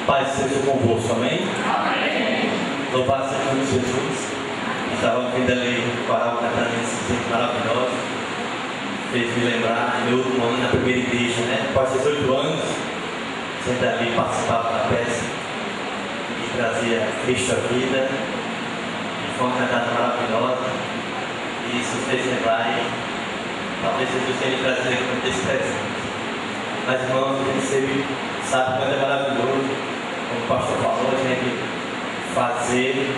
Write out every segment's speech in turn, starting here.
Paz seja convosco, amém? Amém. Louvado seja o nome de Jesus. Estava vindo ali o coral cantando esse tempo maravilhoso. Fez me lembrar, meu último ano na primeira igreja, né? Após 18 anos, sempre ali participava da peça e trazia Cristo à vida. E foi uma cantada maravilhosa. E isso fez lembrar, e talvez Jesus tenha me trazido aqui muito esse presente. Mas, irmãos, a gente sempre sabe quanto é maravilhoso, como o pastor falou, a gente fazer,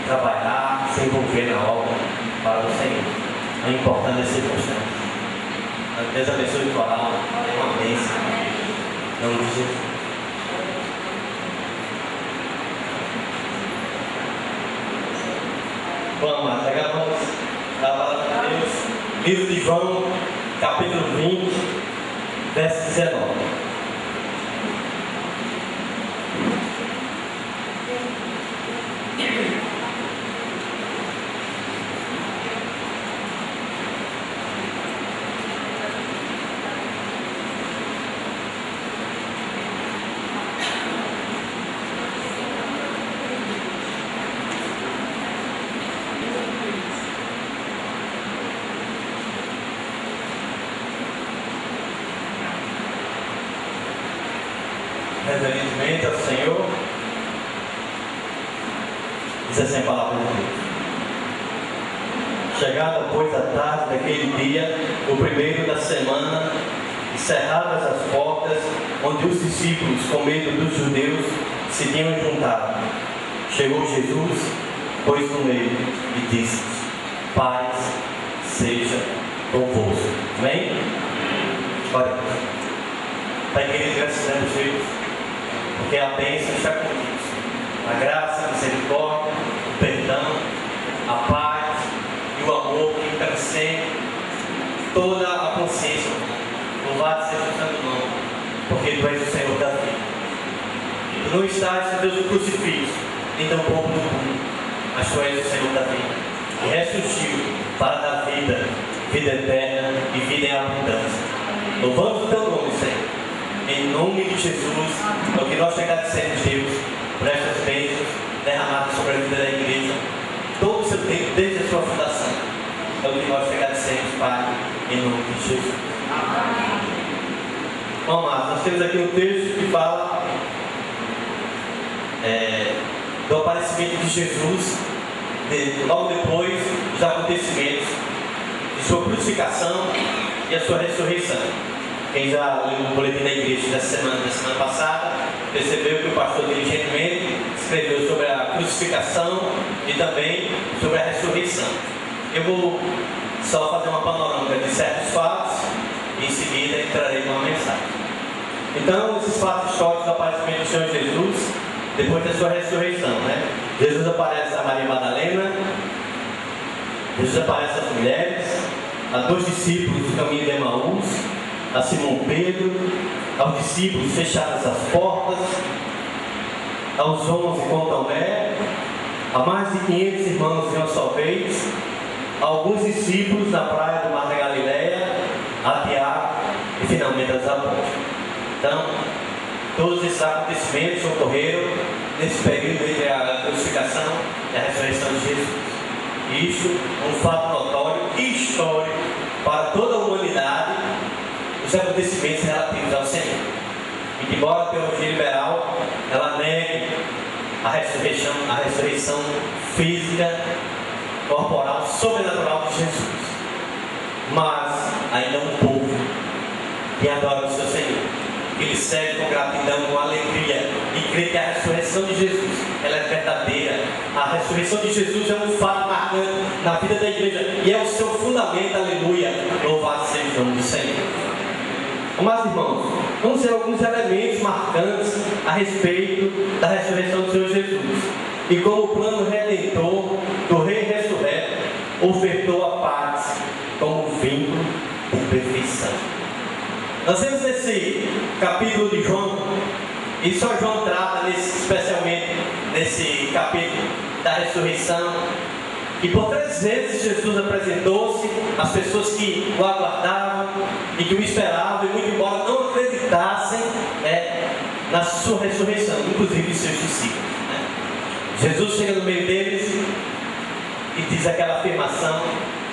trabalhar, se envolver na obra para o Senhor. Não importando as circunstâncias. Deus abençoe o coral, é uma bênção. Em nome de Jesus. Vamos lá, pegamos a palavra de Deus, livro de João, capítulo 20, verso 19. Reverentemente ao Senhor, diz assim a palavra de Deus. Chegada, pois, a tarde daquele dia, o primeiro da semana, e cerradas as portas, onde os discípulos, com medo dos judeus, se tinham juntado, chegou Jesus, pôs no meio e disse: paz seja convosco. Amém? Ora, Pai querido, graças a Deus, porque a bênção está conosco. A graça, a misericórdia, o perdão, a paz e o amor que transcende toda a consciência. Louvado seja o santo nome, porque Tu és o Senhor da vida. Tu não estás, Deus, no crucifixo, nem tampouco no mundo, mas Tu és o Senhor da vida. E ressuscitou para dar vida, vida eterna e vida em abundância. Louvamos o Teu nome, Senhor. Em nome de Jesus, é o que nós te agradecemos, Deus, por estas bênçãos derramadas sobre a vida da igreja, todo o seu tempo, desde a sua fundação. É o que nós te agradecemos, Pai, em nome de Jesus. Vamos lá, nós temos aqui um texto que fala do aparecimento de Jesus, logo depois dos acontecimentos de sua crucificação e a sua ressurreição. Quem já leu o boletim da igreja da semana passada, percebeu que o pastor diligentemente escreveu sobre a crucificação e também sobre a ressurreição. Eu vou só fazer uma panorâmica de certos fatos e em seguida entrarei numa mensagem. Então, esses fatos históricos do aparecimento do Senhor Jesus, depois da sua ressurreição, né? Jesus aparece a Maria Madalena, Jesus aparece às mulheres, a 2 discípulos do caminho de Emaús, a Simão Pedro, aos discípulos fechadas as portas, aos 11 com Tomé, a mais de 500 irmãos de uma só vez, a alguns discípulos na praia do Mar da Galileia, a Tiago e finalmente aos apóstolos. Então, todos esses acontecimentos ocorreram nesse período entre a crucificação e a ressurreição de Jesus. Isso é um fato notório e histórico para toda a humanidade, os acontecimentos relativos ao Senhor. E que, embora a teologia liberal ela negue a ressurreição física, corporal, sobrenatural de Jesus, mas ainda um povo que adora o seu Senhor, que lhe segue com gratidão, com alegria, e crê que a ressurreição de Jesus ela é verdadeira. A ressurreição de Jesus é um fato marcante na vida da igreja e é o seu fundamento. Aleluia, louvado seja o nome do Senhor. Mas, irmãos, vamos ver alguns elementos marcantes a respeito da ressurreição do Senhor Jesus e como o plano redentor do Rei ressurreto ofertou a paz como vínculo de perfeição. Nós vemos nesse capítulo de João, e só João trata especialmente nesse capítulo da ressurreição, e por 3 vezes Jesus apresentou-se às pessoas que o aguardavam e que o esperavam, e muito embora não acreditassem, na sua ressurreição, inclusive seus discípulos. Né? Jesus chega no meio deles e diz aquela afirmação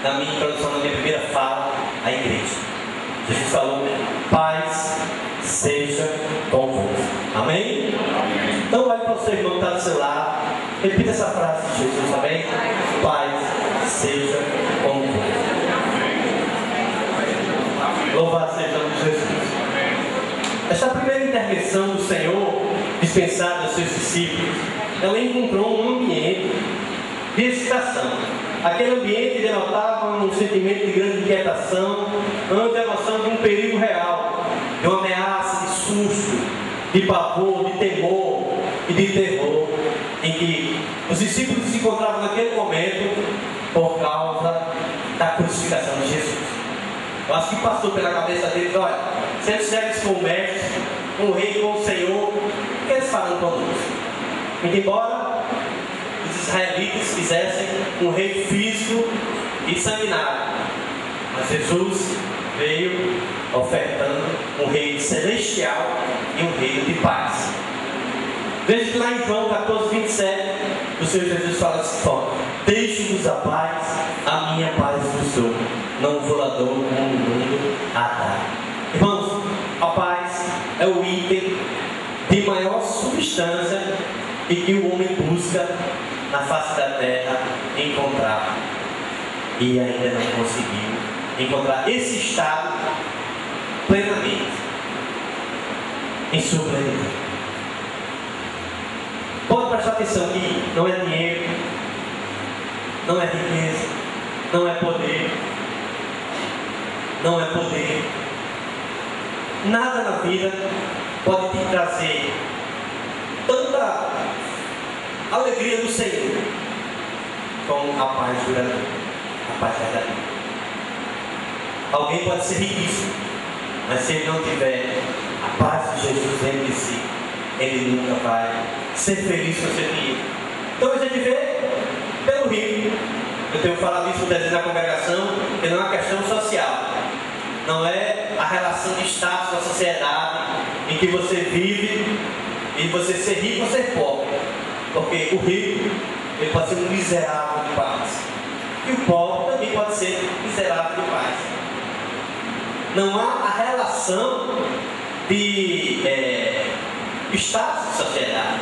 na minha introdução, na minha primeira fala à igreja. Jesus falou: paz seja convosco. Amém? Então olhe para o seu irmão que está do seu lado, repita essa frase de Jesus, amém? Paz seja convosco. Louvado seja o nome de Jesus. Esta primeira intervenção do Senhor, dispensada aos seus discípulos, ela encontrou um ambiente de excitação. Aquele ambiente denotava um sentimento de grande inquietação ante a noção de um perigo real, de uma ameaça, de susto, de pavor, de temor e de terror, em que os discípulos se encontravam naquele momento por causa da crucificação de Jesus. Eu acho que passou pela cabeça deles: olha, se eles seguem com o mestre, com o rei, com o Senhor, o que eles farão conosco? Muito embora os israelitas quisessem um rei físico e sanguinário, mas Jesus veio ofertando um reino celestial e um reino de paz. Veja que lá em João 14:27, o Senhor Jesus fala assim: deixe-vos a paz, a minha paz vos dou, não vou lá dou como o mundo a dar. Irmãos, a paz é o item de maior substância e que o homem busca na face da terra encontrar, e ainda não conseguiu encontrar esse estado plenamente em sua plenitude. Pode prestar atenção que não é dinheiro, não é riqueza, não é poder, não é poder. Nada na vida pode te trazer tanta alegria do Senhor como a paz duradoura, a paz verdadeira. Alguém pode ser riquíssimo, mas se ele não tiver a paz de Jesus dentro de si, ele nunca vai ser feliz com o seu dinheiro. Então a gente vê pelo rico. Eu tenho falado isso muitas vezes na congregação, que não é uma questão social. Não é a relação de status na sociedade em que você vive e você ser rico ou ser pobre. Porque o rico, ele pode ser um miserável de paz. E o pobre também pode ser miserável de paz. Não há a relação de status de sociedade.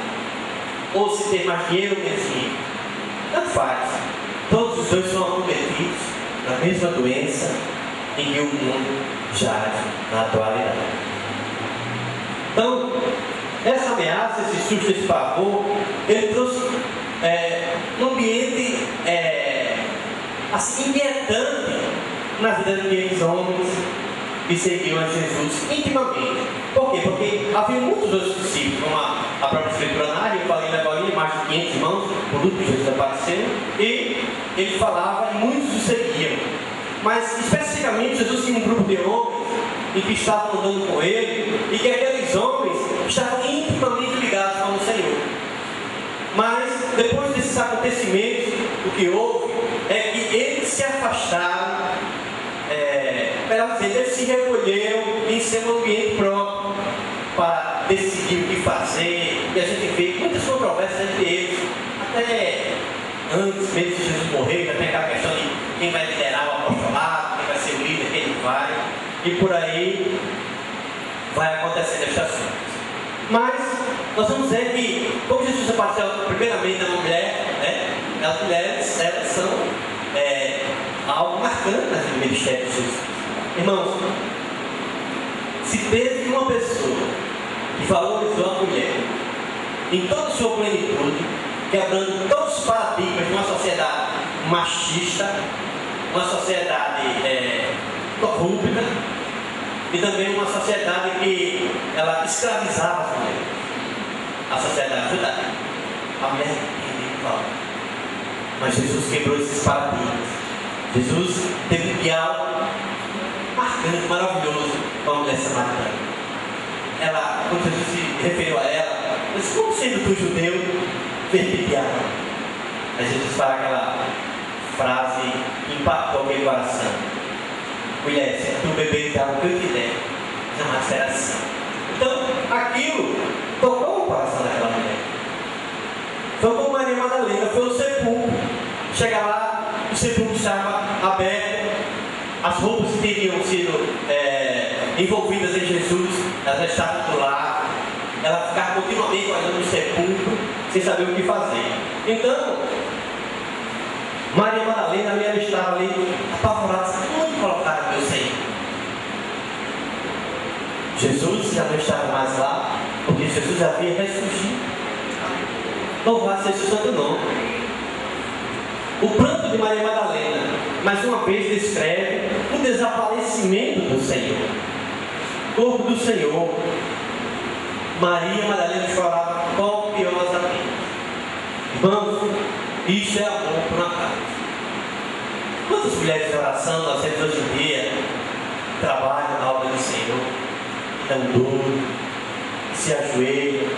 Ou se tem mais dinheiro ou menos dinheiro. Tanto faz. Todos os dois são acometidos da mesma doença em que o mundo jaz na atualidade. Então, essa ameaça, esse susto, esse pavor, ele trouxe um ambiente assim, inquietante na vida daqueles homens que seguiam a Jesus intimamente. Por quê? Porque havia muitos outros discípulos, como a própria Escritura narra, eu falei na Paulinha, mais de 500 irmãos, por tudo que Jesus apareceu, e ele falava e muitos o seguiam. Mas, especificamente, Jesus tinha um grupo de homens e que estavam andando com ele, e que aqueles homens estavam intimamente ligados com o Senhor. Mas, depois desses acontecimentos, o que houve é que eles se afastaram, eles se recolheram em seu ambiente próprio para decidir o que fazer, e a gente vê muitas controvérsias entre eles, até antes mesmo de Jesus morrer, já tem aquela questão de quem vai liderar o apostolado, quem vai ser o líder, quem não vai, e por aí vai acontecendo estas coisas. Mas nós vamos ver que, como Jesus apareceu primeiramente na mulher, as mulheres, elas são algo marcante no ministério de Jesus. Irmãos, se teve uma pessoa que valorizou a mulher em toda a sua plenitude, quebrando todos os paradigmas de uma sociedade machista, uma sociedade corrupta, e também uma sociedade que ela escravizava as mulheres, a sociedade judaica. A mulher tem valor. Mas Jesus quebrou esses paradigmas. Jesus teve um diálogo marcante, maravilhoso com a mulher samaritana. Ela, quando Jesus se referiu a ela, disse: como sendo tu judeu, vem diálogo. Aí Jesus fala aquela frase que impactou aquele coração: mulher, se tu beber de água que eu te der, jamais será assim. Então, aquilo Chega lá, o sepulcro estava aberto, as roupas que teriam sido envolvidas em Jesus, elas já estavam do lado. Ela ficava continuamente olhando o sepulcro, sem saber o que fazer. Então, Maria Madalena ela estava ali apavorada, onde colocaram meu Senhor? Jesus já não estava mais lá, porque Jesus já havia ressurgido. Louvado seja o santo nome. O pranto de Maria Madalena, mais uma vez, descreve o desaparecimento do Senhor. O corpo do Senhor. Maria Madalena chorava copiosamente. Irmãos, isso é amor por uma casa. Quantas mulheres de oração nós temos hoje em dia trabalham na obra do Senhor, dão duro, se ajoelham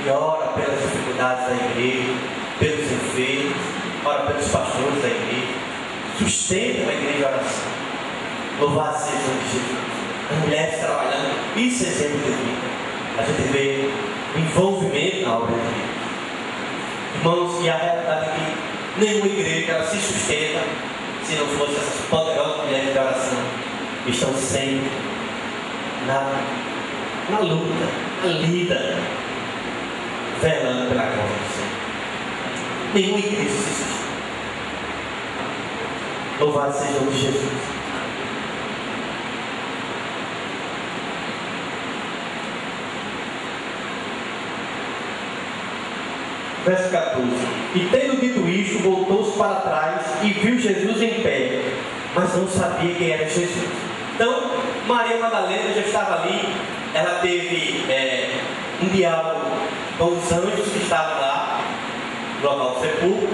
e ora pelas dificuldades da igreja, pelos enfermos, ora pelos pastores da igreja, sustentam a igreja de oração. Louvado seja o nome de Jesus. As mulheres trabalhando, isso é exemplo de vida. A gente vê o envolvimento na obra de Deus. Irmãos, e a realidade é que nenhuma igreja ela se sustenta se não fosse essas poderosas mulheres de oração que estão sempre na luta, na lida, velando pela glória do Senhor. Nenhuma igreja se sustenta. Louvado seja o nome de Jesus. Verso 14. E tendo dito isto, voltou-se para trás e viu Jesus em pé, mas não sabia quem era Jesus. Então, Maria Madalena já estava ali, ela teve um diálogo com os anjos que estavam lá, no local do sepulcro,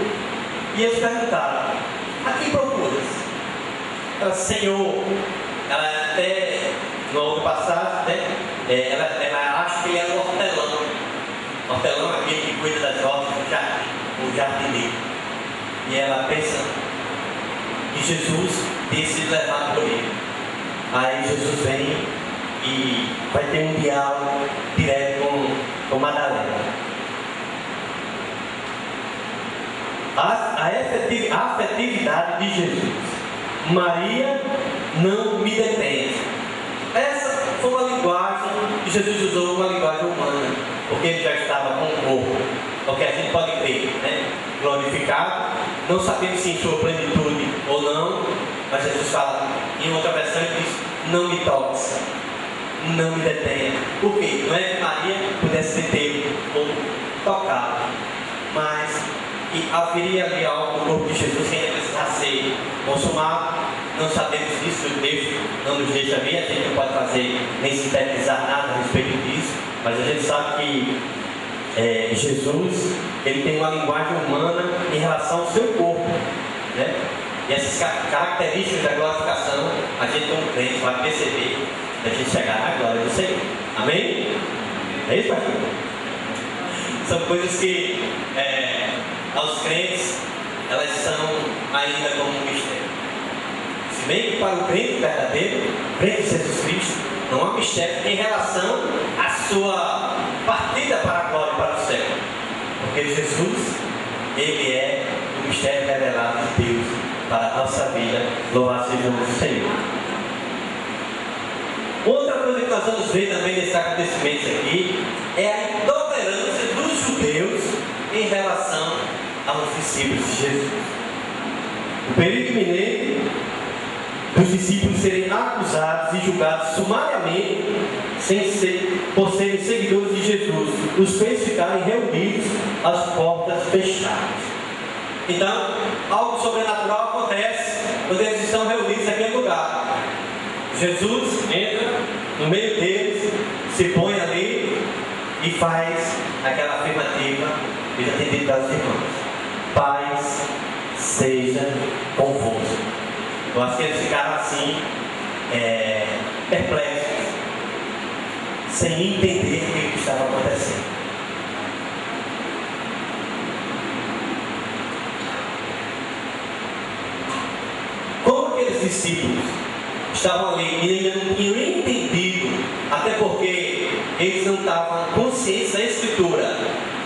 e eles perguntaram: a quem procuras? Ela, Senhor, ela até, no outro passagem, né, ela acha que ele era um hortelão. Hortelão é aquele que cuida das hortas do jardim, o jardineiro. E ela pensa que Jesus tinha sido levado por ele. Aí Jesus vem e vai ter um diálogo direto com Madalena. A afetividade de Jesus. Maria, não me detenha. Essa foi uma linguagem que Jesus usou, uma linguagem humana, porque ele já estava com o corpo, porque a gente pode crer, né? Glorificado, não sabemos se em sua plenitude ou não, mas Jesus fala, em outra versão ele diz: não me toques, não me detenha. Por quê? Não é que Maria pudesse deter ou tocar, mas que haveria ali algo no corpo de Jesus que ainda precisasse ser consumado. Não sabemos disso, o texto não nos deixa ver, a gente não pode fazer nem sintetizar nada a respeito disso, mas a gente sabe que Jesus ele tem uma linguagem humana em relação ao seu corpo, né? E essas características da glorificação a gente como crente vai perceber a gente chegar na glória do Senhor. Amém? É isso, pastor? São coisas que aos crentes elas são ainda como um mistério. Se bem que para o crente verdadeiro, o crente de Jesus Cristo, não há mistério em relação à sua partida para a glória e para o céu. Porque Jesus, ele é o mistério revelado de Deus para a nossa vida. Louvado seja o nome do Senhor. Outra coisa que nós vamos ver também nesses acontecimentos aqui é a intolerância dos judeus em relação aos discípulos de Jesus. O perigo iminente dos discípulos serem acusados e julgados sumariamente por serem seguidores de Jesus, os fez ficarem reunidos às portas fechadas. Então, algo sobrenatural acontece quando eles estão reunidos naquele lugar. Jesus entra no meio deles, se põe ali e faz aquela afirmativa que já tem dito aos irmãos: paz seja convosco. Eu acho que eles ficaram assim, perplexos, sem entender o que estava acontecendo. Como aqueles discípulos estavam ali e ainda não tinham entendido, até porque eles não estavam conscientes da Escritura,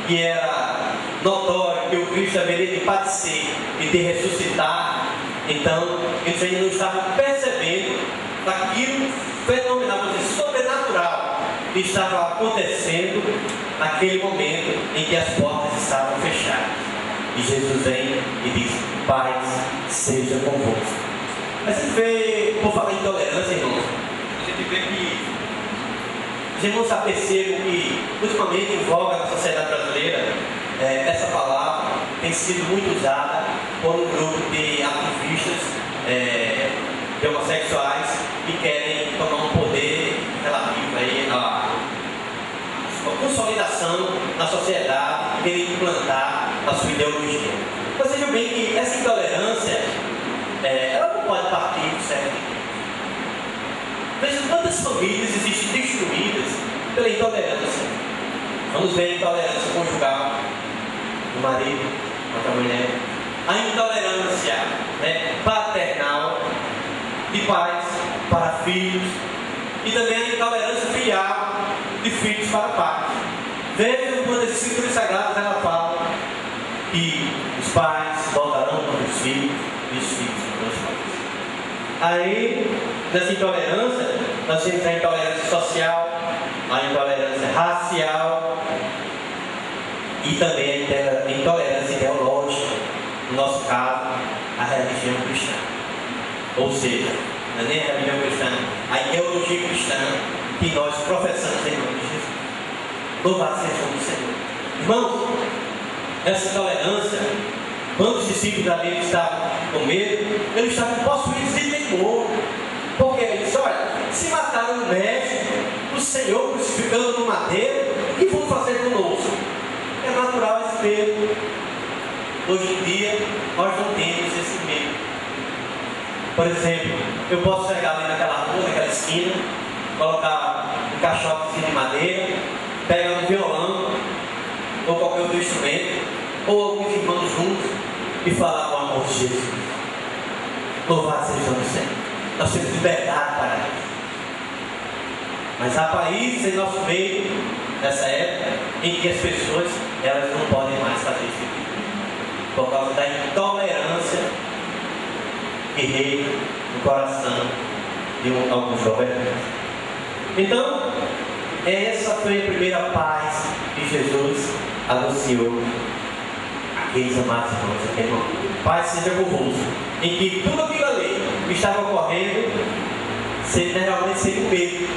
que era notório porque o Cristo haveria de padecer e de ressuscitar. Então, eles ainda não estavam percebendo daquilo fenomenal, sobrenatural, que estava acontecendo naquele momento em que as portas estavam fechadas. E Jesus vem e diz: paz seja convosco. Mas você vê, por falar em intolerância, irmãos, a gente vê que os irmãos percebem que ultimamente em voga na sociedade brasileira, essa palavra tem sido muito usada por um grupo de ativistas de homossexuais que querem tomar um poder relativo aí à consolidação na sociedade e querem implantar a sua ideologia. Mas vejam bem que essa intolerância ela não pode partir do certo. Vejam quantas famílias existem destruídas pela intolerância. Vamos ver a intolerância conjugal do marido contra a mulher, a intolerância paternal de pais para filhos e também a intolerância filial de filhos para pais. Vejam quando as Escrituras Sagradas ela fala que os pais voltarão contra os filhos e os filhos contra os pais. Aí, nessa intolerância, nós temos a intolerância social, a intolerância racial e também a intolerância ideológica, no nosso caso, a religião cristã. Ou seja, não é nem a religião cristã, a ideologia cristã que nós professamos em nome de Jesus. Louvado seja o nome do Senhor. Irmãos, essa intolerância, quando os discípulos ali estavam com medo, eles estavam possuídos de temor. Porque eles disseram: olha, se mataram o mestre, o Senhor crucificando no madeiro, o que vão fazer conosco? É natural esse medo. Hoje em dia, nós não temos esse medo. Por exemplo, eu posso chegar ali naquela rua, naquela esquina, colocar um caixote de madeira, pegar um violão, ou qualquer outro instrumento, ou alguns irmãos juntos, e falar com o amor de Jesus. Louvado seja o Senhor. Nós temos liberdade para isso. Mas há países em nosso meio, nessa época, em que as pessoas elas não podem mais fazer isso por causa da intolerância que reina no coração de alguns governantes. Então, essa foi a primeira paz que Jesus anunciou àqueles amados irmãos, aquele momento. Paz seja convosco, em que tudo aquilo ali que estava ocorrendo realmente seria o medo,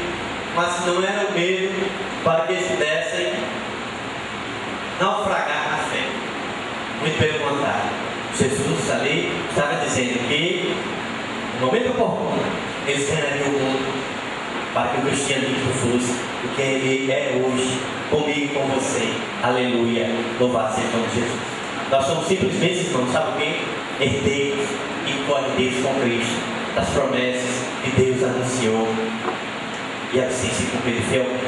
mas não era o medo para que eles pudessem naufragar na fé. Muito pelo contrário, Jesus ali estava dizendo que no momento oportuno eles ganhariam o mundo para que o cristianismo fosse o que ele é hoje, comigo e com você. Aleluia, louvado seja o nome de Jesus. Nós somos simplesmente, irmãos, sabe o quê? Herdeiros e co-herdeiros com Cristo das promessas que Deus anunciou e assim se cumprir fielmente.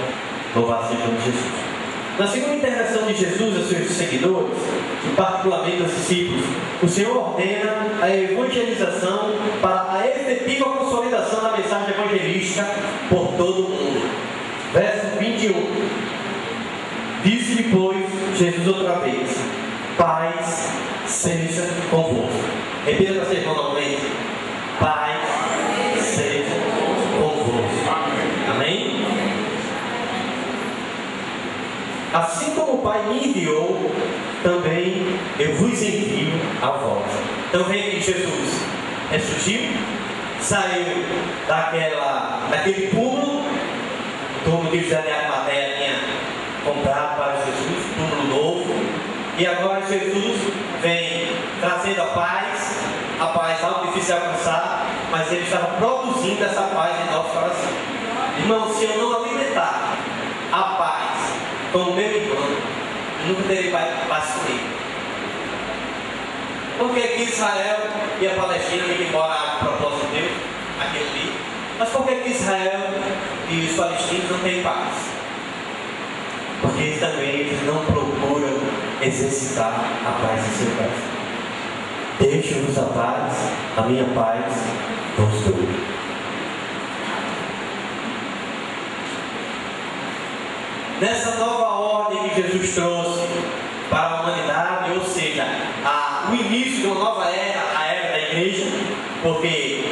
Louvado seja o nome de Jesus. Na segunda intervenção de Jesus aos seus seguidores, e particularmente aos discípulos, o Senhor ordena a evangelização para a efetiva consolidação da mensagem evangelística por todo o mundo. Verso 21. Disse depois Jesus outra vez: paz seja convosco. Repita para ser irmão novamente: paz seja convosco. Amém? Assim como o Pai me enviou, também eu vos envio a vós. Então vem aqui Jesus ressurgiu, saiu daquele túmulo, o túmulo que José de Arimateia tinha comprado para Jesus, túmulo novo, e agora Jesus vem trazendo a paz algo difícil de alcançar, mas ele estava produzindo essa paz em nosso coração. Irmão, se eu não alimentar a paz com o meu irmão, eu nunca terei paz comigo. Por que Israel e a Palestina, embora a propósito de Deus, aquele ali, mas por que Israel e os palestinos não têm paz? Porque também eles não procuram exercitar a paz em seu coração. Deixo-vos a paz, a minha paz vos dou. Nessa nova ordem que Jesus trouxe para a humanidade, ou seja, porque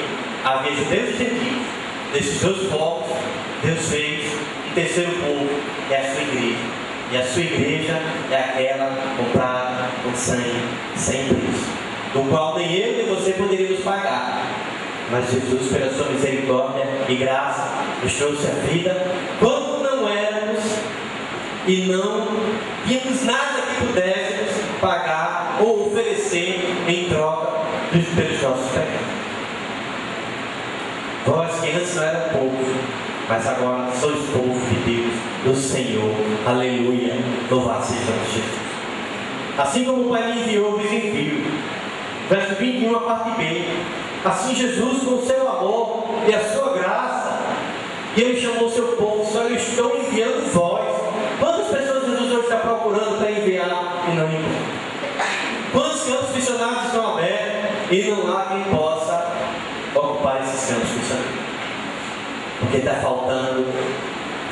havia judeus e gentios. Desses dois povos, Deus fez um terceiro povo, que é a sua igreja. E a sua igreja é aquela comprada com sangue, sem preço, do qual nem eu nem você poderíamos pagar. Mas Jesus, pela sua misericórdia e graça, nos trouxe a vida quando não éramos e não tínhamos nada que pudéssemos pagar ou oferecer em troca pelos nossos pecados. Vós que antes não era povo, mas agora sois povo de Deus, do Senhor. Aleluia. Louvado seja Jesus. Assim como o Pai me enviou, vos envio. Verso 21, a parte B. Assim Jesus, com o seu amor e a sua graça, e Ele chamou o seu povo, só eu estou enviando vós. Quantas pessoas Jesus hoje está procurando para enviar e não envia? Quantos campos missionários estão abertos e não há quem possa ocupar esses campos missionários? Porque está faltando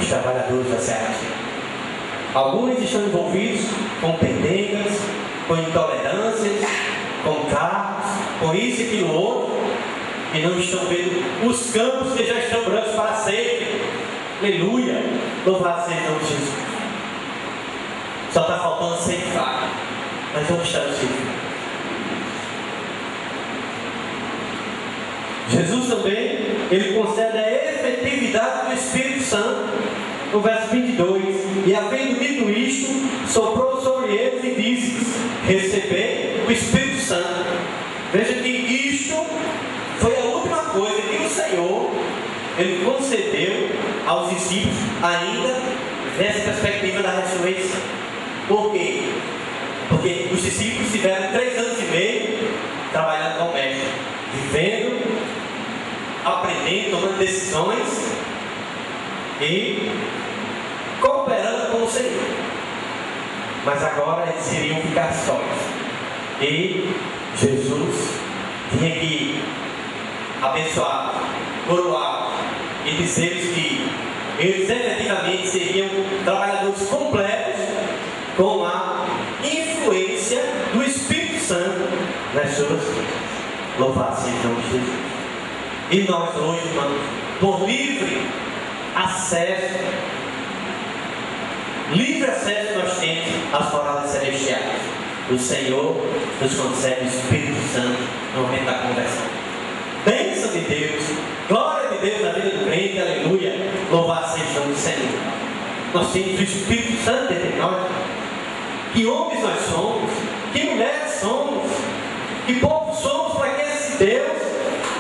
os trabalhadores da Serra. Alguns estão envolvidos com pendengas, com intolerâncias, com carros, com isso e aquilo outro, e não estão vendo os campos que já estão brancos para sempre. Aleluia! Louvado seja o nome de Jesus. Só está faltando ceifar. Mas onde está o ceifar? Jesus também, Ele concede a efetividade do Espírito Santo. No verso 22, e havendo dito isto, soprou sobre eles e disse: recebei o Espírito Santo. Veja que isto foi a última coisa que o Senhor Ele concedeu aos discípulos, ainda nessa perspectiva da ressurreição. Por quê? Porque os discípulos tiveram 3 anos e meio trabalhando com o Mestre, vivendo, aprendendo, tomando decisões e cooperando com o Senhor. Mas agora eles iriam ficar sós. E Jesus tinha que abençoar, coroar e dizer-lhes que eles efetivamente seriam trabalhadores completos com a influência do Espírito Santo nas suas vidas. Louvado seja o nome de Jesus. E nós hoje, irmãos, por livre acesso nós temos às moradas celestiais. O Senhor nos concede o Espírito Santo no momento da conversão. Bênção de Deus, glória de Deus na vida do crente, aleluia. Louvado seja o nome do Senhor. Nós temos o Espírito Santo entre nós. Que homens nós somos, que mulheres somos, que povo somos para que esse Deus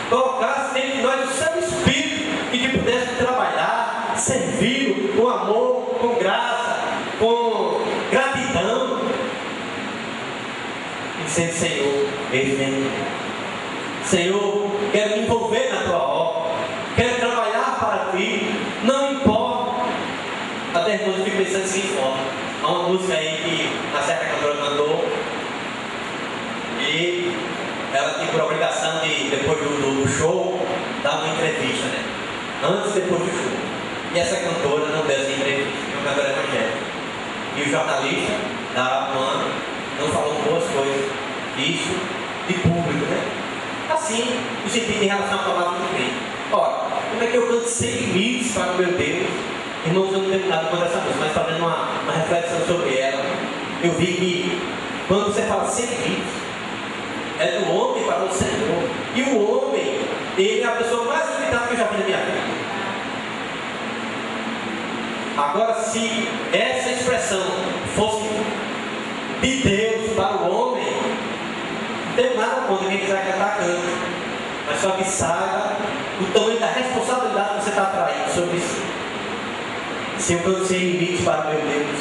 colocasse dentro de nós o seu Espírito e que pudesse trabalhar, servir com amor, com graça, com gratidão. E dizer: Senhor, eis-me. Senhor, quero me envolver na tua obra, quero trabalhar para ti, não importa. Até irmãos, eu fico pensando assim forma. Há uma música aí que a certa cantora cantou e ela tem por obrigação de, depois do show, dar uma entrevista, né? Antes e depois do show. E essa cantora não deu essa entrevista, é uma cantora evangélica. E o jornalista da UAN não falou boas coisas. Isso de público, né? Assim, no sentido em relação à palavra do crente. Ora, como é que eu canto sem limites para o meu Deus? Irmãos, eu não tenho nada contra essa música, mas fazendo uma reflexão sobre ela, eu vi que quando você fala sem limites, é do homem para o Senhor. E o homem, ele é a pessoa mais limitada que eu já vi na minha vida. Agora, se essa expressão fosse de Deus para o homem, não tem nada contra quem quiser cantar canto. Mas só que saiba o tamanho da responsabilidade que você está atraindo sobre si. Se eu canto sem limites para o meu Deus,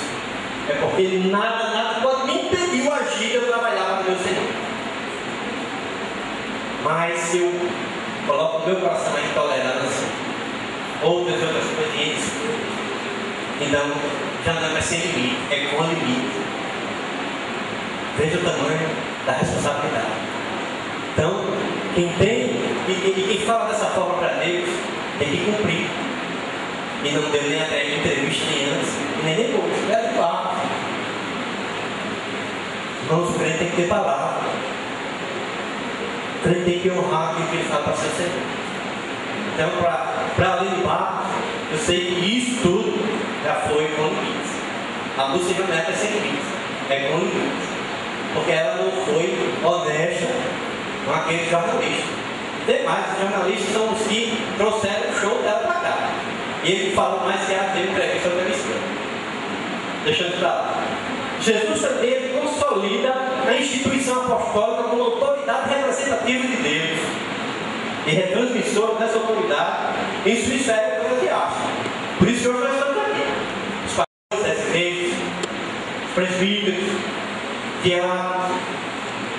é porque nada pode me impedir o agir de eu trabalhar para o meu Senhor. Mas se eu coloco no meu coração a intolerância, outras coisas, então já não é mais sem limite, é com limite. Veja o tamanho da responsabilidade. Então, quem tem e quem fala dessa forma para Deus tem que cumprir. E não deu nem até entrevista nem antes, e nem depois. É de fato. Irmãos, o crente tem que ter palavra. Então ele tem que honrar aquilo que ele fala para ser Senhor. Então, para além de Marcos, eu sei que isso tudo já foi com limites. A música não é para ser limites, é com limites. Porque ela não foi honesta com aquele jornalista. Tem mais, os jornalistas são os que trouxeram o show dela para cá. E ele falou mais que ela teve entrevista cristã. Deixando para lá. Jesus também ele consolida a instituição apostólica como autoridade representativa de Deus e retransmissora dessa autoridade em sua esfera eclesiástica. Por isso que hoje nós estamos aqui. Os pastores das igrejas, os presbíteros, diáconos,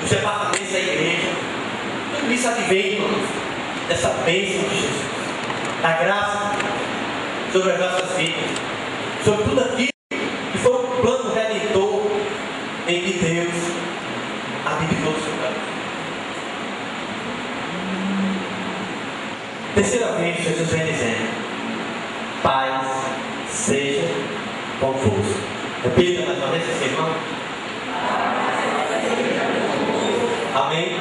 os departamentos da igreja, tudo isso advém, irmãos, dessa bênção de Jesus, da graça sobre as nossas vidas, sobre tudo aquilo que foi o plano redentor em que Deus habilitou o seu plano. Terceira vez, Jesus vem dizendo: paz seja convosco. Repita mais uma vez, irmão. Amém?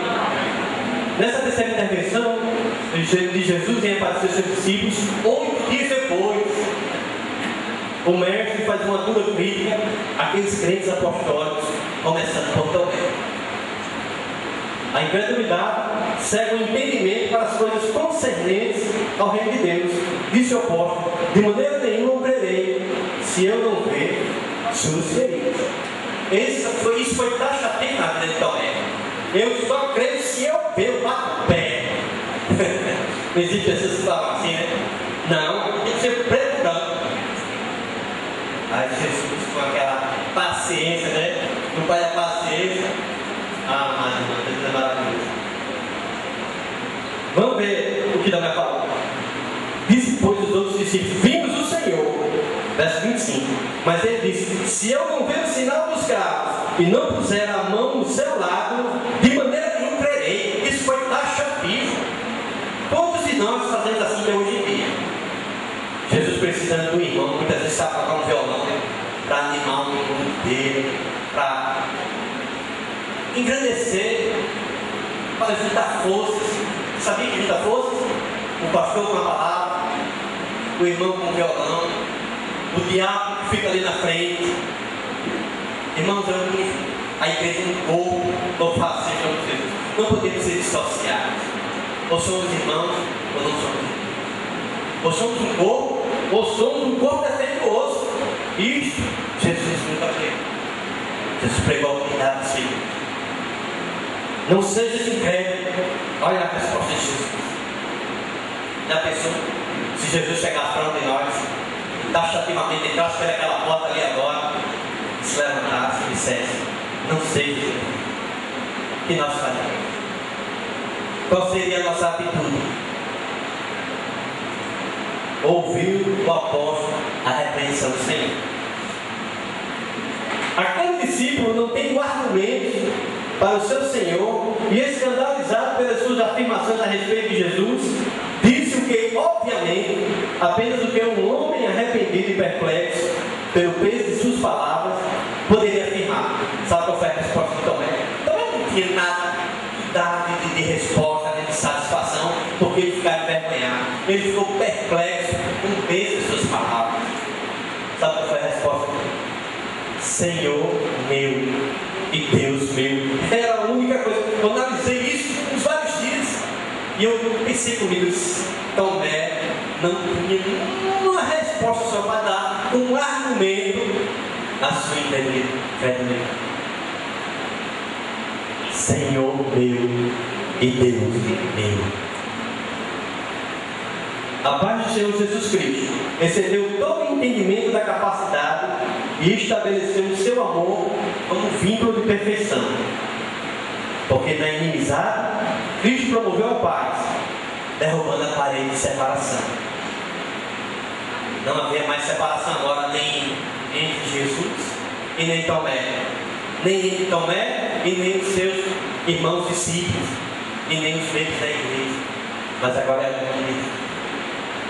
Nessa terceira intervenção de Jesus em aparecer seus discípulos, 8 dias depois, o mestre faz uma dura crítica àqueles crentes apostólicos, começando por Tomé. A incredulidade segue o entendimento para as coisas concernentes ao reino de Deus. Disse o apóstolo: de maneira nenhuma eu crerei, se eu não ver suas feridas. Isso foi taxativo na vida de Tomé. Eu só creio se eu ver o pé. Não existe pessoas que falam assim, né? Não, tem que ser preto branco. Aí Jesus, com aquela paciência, né? O pai da paciência. Ah, mas irmão, Deus é maravilhoso. Vamos ver o que Tomé falou. Disse, pois, os outros discípulos: vimos o Senhor. Verso 25. Mas ele disse: se eu não ver o sinal dos carros e não puser a mão no seu lado, de maneira nenhuma crerei. Isso foi taxativo. Quantos de nós fazemos assim hoje em dia? Jesus precisando do irmão, muitas vezes sabe tocar um violão, né? Para animar o mundo inteiro, para engrandecer, para juntar forças. Sabia que junta forças? O pastor com a palavra, o irmão com o violão, o diabo que fica ali na frente. Irmãos, a igreja é um corpo, não faz assim para vocês. Não podemos ser dissociados. Ou somos irmãos, ou não somos irmãos. Ou somos um corpo, ou somos um corpo defeituoso. Isso Jesus nunca pregou. Jesus pregou a unidade do Senhor. Não seja incrédulo. Olha a resposta de Jesus. Já pensou? Se Jesus chegasse para onde nós, taxativamente entrasse pelaquela porta ali agora, se levantasse e dissesse: não sei o que nós faríamos. Qual seria a nossa atitude? Ouviu o apóstolo a repreensão do Senhor. Aquele discípulo não tem argumento para o seu Senhor e, escandalizado pelas suas afirmações a respeito de Jesus, disse o que, obviamente, apenas o que um homem arrependido e perplexo pelo peso de suas palavras poderia afirmar. Sabe qual foi a resposta de Tomé? Tomé não tinha nada que dar de resposta, de satisfação, porque ele ficava envergonhado. Ele ficou perplexo com o peso de suas palavras. Sabe qual foi a resposta? Senhor meu e Deus meu. Era a única coisa. Eu analisei isso uns vários dias e eu pensei comigo: Tomé não tinha nenhuma resposta só para dar um argumento à sua incredulidade. Senhor meu e Deus meu. A paz do Senhor Jesus Cristo excedeu todo o entendimento da capacidade e estabeleceu o seu amor como vínculo de perfeição. Porque na inimizade, Cristo promoveu a paz, derrubando a parede de separação. Não havia mais separação agora nem entre Jesus e nem Tomé. Nem entre Tomé e nem os seus irmãos discípulos, e nem os membros da igreja. Mas agora é unido.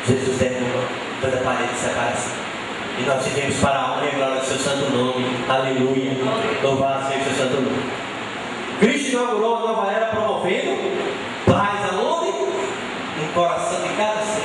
Jesus derruba toda a parede de separação. E nós vivemos para a honra e glória do seu santo nome. Aleluia. Louvado seja o seu santo nome. Cristo inaugurou a nova era promovendo coração de cada ser.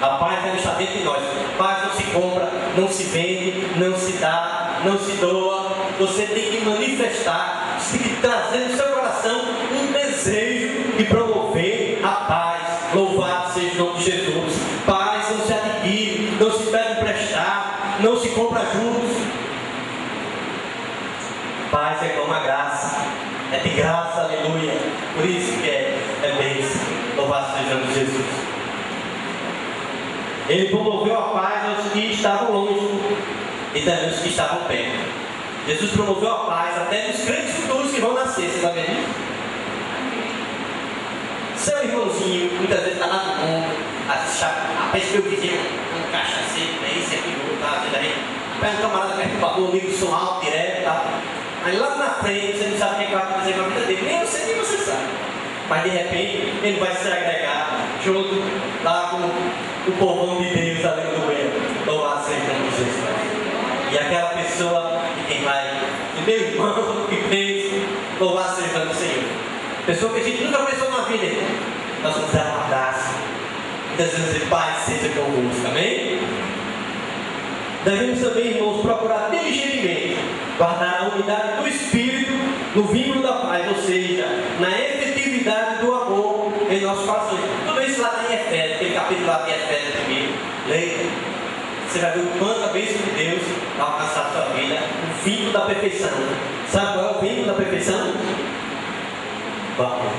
A paz deve estar dentro de nós. Paz não se compra, não se vende, não se dá, não se doa. Você tem que manifestar, você tem que trazer no seu coração um desejo de promover a paz. Louvado seja o nome de Jesus. Paz não se adquire, não se pede emprestar, não se compra juros. Paz é como a graça, é de graça, aleluia. Por isso que é bênção. Louvado seja o nome de Jesus. Ele promoveu a paz aos que estavam longe e também aos que estavam perto. Jesus promoveu a paz até nos crentes futuros que vão nascer. Você está vendo isso? Seu irmãozinho, muitas vezes está lá no mundo, a pessoa que vizinho, um cachaceiro, esse aqui, outro, tá? Pega um camarada perturbador, liga o som alto, direto, tá? Aí lá na frente, você não sabe o que vai acontecer com a vida dele, nem você sabe. Mas de repente, ele vai se agregar junto lá com o povão de Deus, aleluia. Louvado seja o nome de Jesus. E aquela pessoa que quem vai, o meu irmão que fez, louvado seja o nome do Senhor. Pessoa que a gente nunca pensou na vida, nós vamos dar um abraço. Desejamos dizer, paz seja convosco, amém? Devemos também, irmãos, procurar diligentemente guardar a unidade do Espírito no vínculo da paz, ou seja, na efetividade do amor em nossos corações. Tudo isso lá em Efésios, aquele capítulo lá de Efésios primeiro, leia. Você vai ver o quanto a bênção de Deus vai alcançar a sua vida, o vínculo da perfeição. Sabe qual é o vínculo da perfeição? O amor.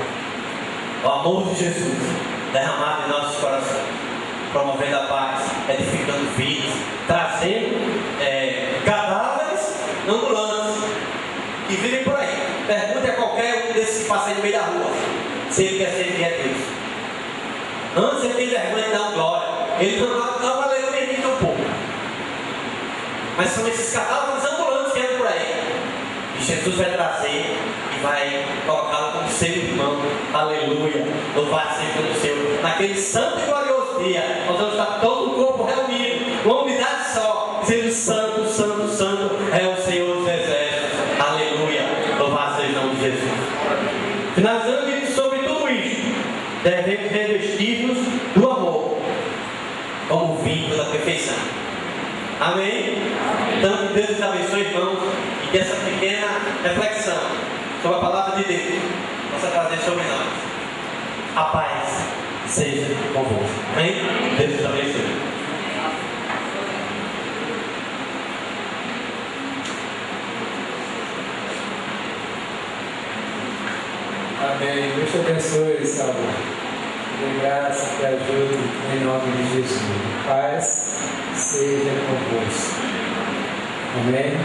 O amor de Jesus derramado em nossos corações, promovendo a paz, edificando vidas, trazendo cadáveres ambulantes que vivem por aí. Pergunte a qualquer um desses que passa aí no meio da rua se ele quer servir a Deus. Antes ele tem vergonha de dar glória, ele não valeu nem um pouco. Mas são esses cadáveres ambulantes que andam por aí, e Jesus vai trazer e vai colocá-lo como seu irmão. Aleluia. Louvado seja o Senhor. Naquele santo e glorioso dia, nós vamos estar todo o corpo reunido, uma unidade só, dizendo santo, santo, santo é o Senhor dos exércitos. Aleluia. Louvado seja o nome de Jesus. Finalizando sobre tudo isso, devemos revestir-nos do amor como vínculo da perfeição. Amém? Então que Deus nos abençoe, irmãos, e que essa pequena reflexão sobre a palavra de Deus possa trazer sobre nós a paz seja convosco. Amém? Deus nos abençoe. Amém. Deus te abençoe, Salvador. De graça e ajuda em nome de Jesus. Paz seja convosco. Amém.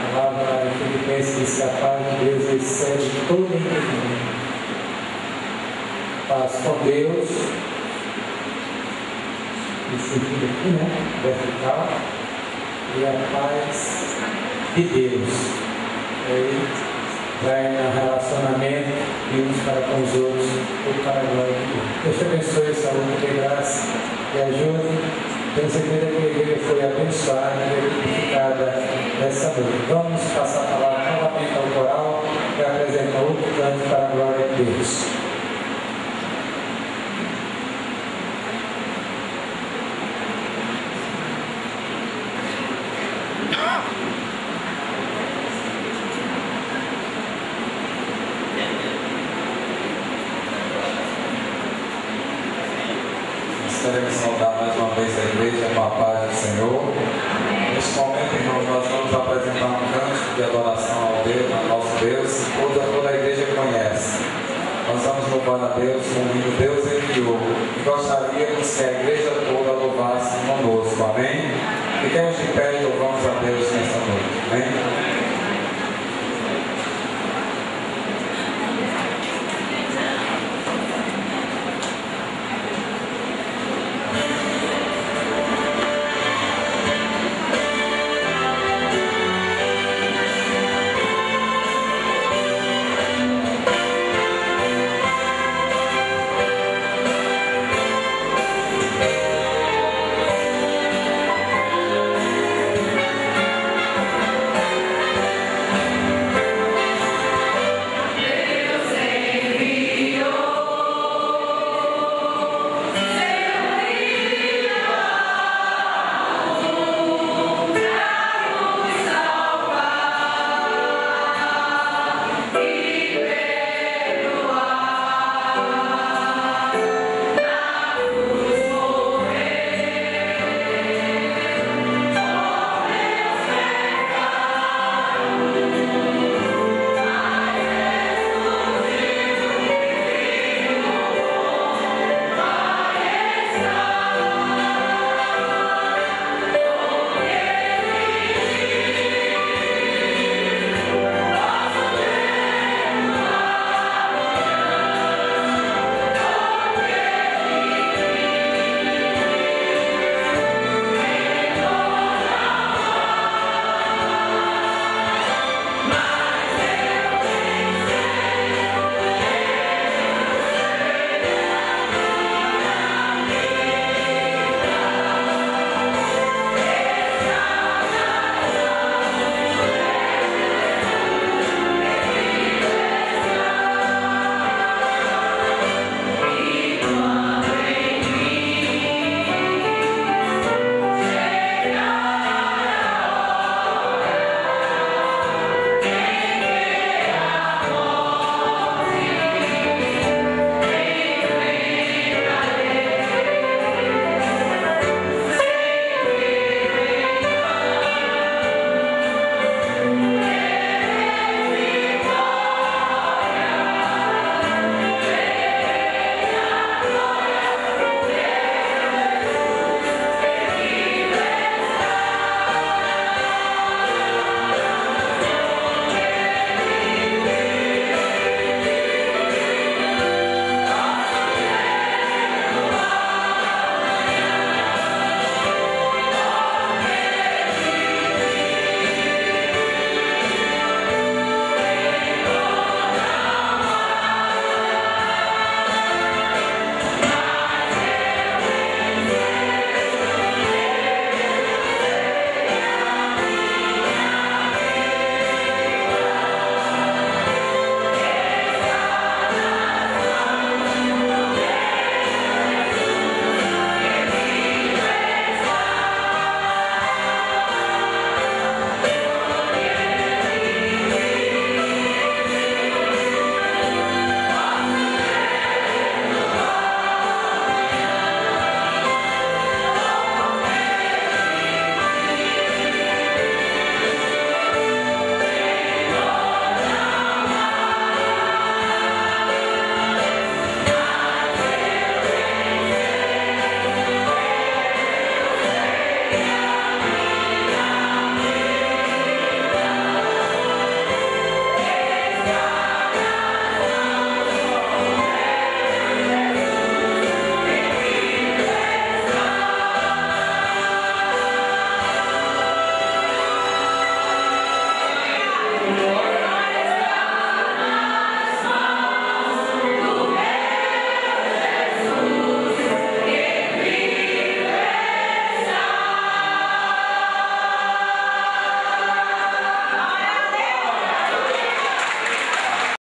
A palavra em Filipenses diz que a paz de Deus excede todo entendimento. Paz com Deus, esse sentido aqui, né? Vertical, e a paz de Deus. Aí vai no relacionamento de uns para com os outros, ou para a glória de Deus. Deus te abençoe, saúde, de graça e ajude. Tenho certeza que a igreja foi abençoada e edificada nessa noite. Vamos passar a palavra novamente ao coral e apresentar outro canto para a glória de Deus. Queremos saudar mais uma vez a igreja com a paz do Senhor. Neste momento, irmãos, nós vamos apresentar um cântico de adoração ao Deus, ao nosso Deus, que toda a igreja conhece. Nós vamos louvar a Deus com o hino Deus enviou. E gostaríamos que a igreja toda louvasse conosco. Amém? Fiquemos de pé e louvamos a Deus nessa